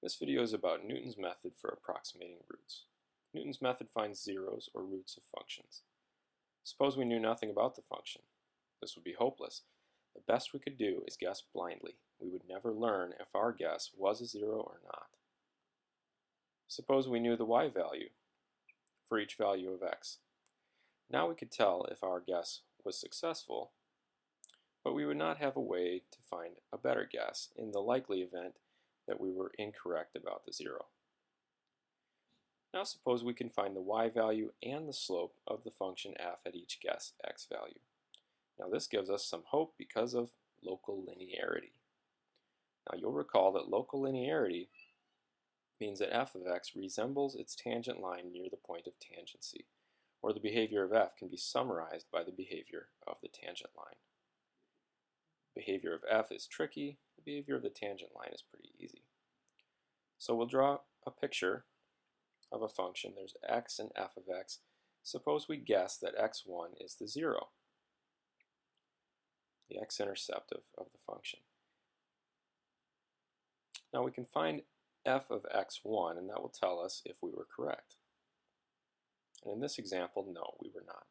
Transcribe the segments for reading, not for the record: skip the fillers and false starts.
This video is about Newton's method for approximating roots. Newton's method finds zeros or roots of functions. Suppose we knew nothing about the function. This would be hopeless. The best we could do is guess blindly. We would never learn if our guess was a zero or not. Suppose we knew the y value for each value of x. Now we could tell if our guess was successful, but we would not have a way to find a better guess in the likely event that we were incorrect about the zero. Now suppose we can find the y value and the slope of the function f at each guess x value. Now this gives us some hope because of local linearity. Now you'll recall that local linearity means that f of x resembles its tangent line near the point of tangency, or the behavior of f can be summarized by the behavior of the tangent line. The behavior of f is tricky, the behavior of the tangent line is pretty easy. So we'll draw a picture of a function. There's x and f of x. Suppose we guess that x1 is the zero, the x-intercept of the function. Now we can find f of x1, and that will tell us if we were correct. And in this example, no, we were not.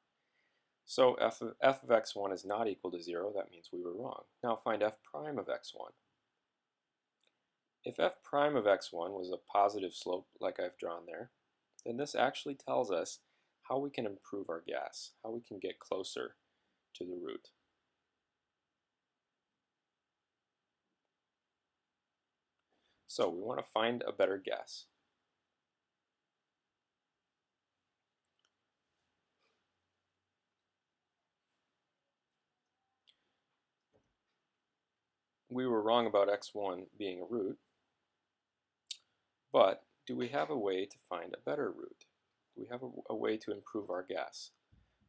So f of x1 is not equal to 0, that means we were wrong. Now find f prime of x1. If f prime of x1 was a positive slope like I've drawn there, then this actually tells us how we can improve our guess, how we can get closer to the root. So we want to find a better guess. We were wrong about x1 being a root, but do we have a way to find a better root? Do we have a way to improve our guess?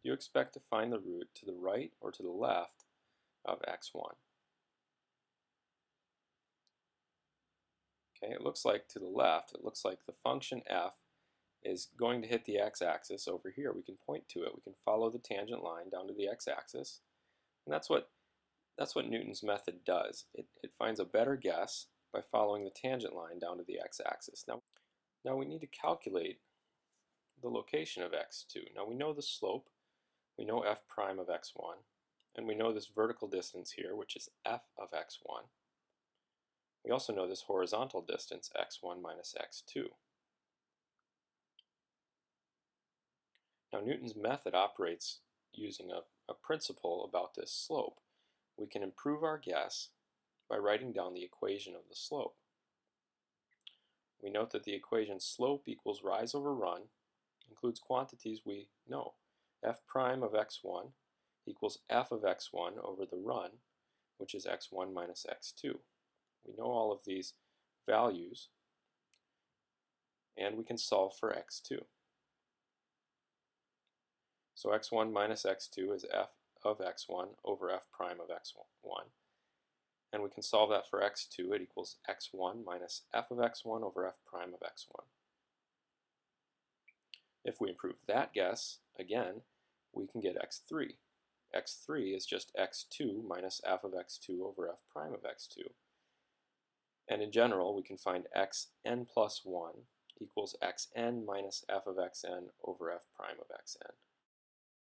Do you expect to find the root to the right or to the left of x1? Okay, it looks like to the left. It looks like the function f is going to hit the x-axis over here. We can point to it. We can follow the tangent line down to the x-axis. And that's what Newton's method does. It finds a better guess by following the tangent line down to the x-axis. Now we need to calculate the location of x2. Now we know the slope. We know f prime of x1. And we know this vertical distance here, which is f of x1. We also know this horizontal distance, x1 minus x2. Now Newton's method operates using a principle about this slope. We can improve our guess by writing down the equation of the slope. We note that the equation slope equals rise over run includes quantities we know. F prime of x1 equals f of x1 over the run, which is x1 minus x2. We know all of these values, and we can solve for x2. So x1 minus x2 is f of x1 over f prime of x1. And we can solve that for x2. It equals x1 minus f of x1 over f prime of x1. If we improve that guess, again, we can get x3. x3 is just x2 minus f of x2 over f prime of x2. And in general, we can find xn plus 1 equals xn minus f of xn over f prime of xn.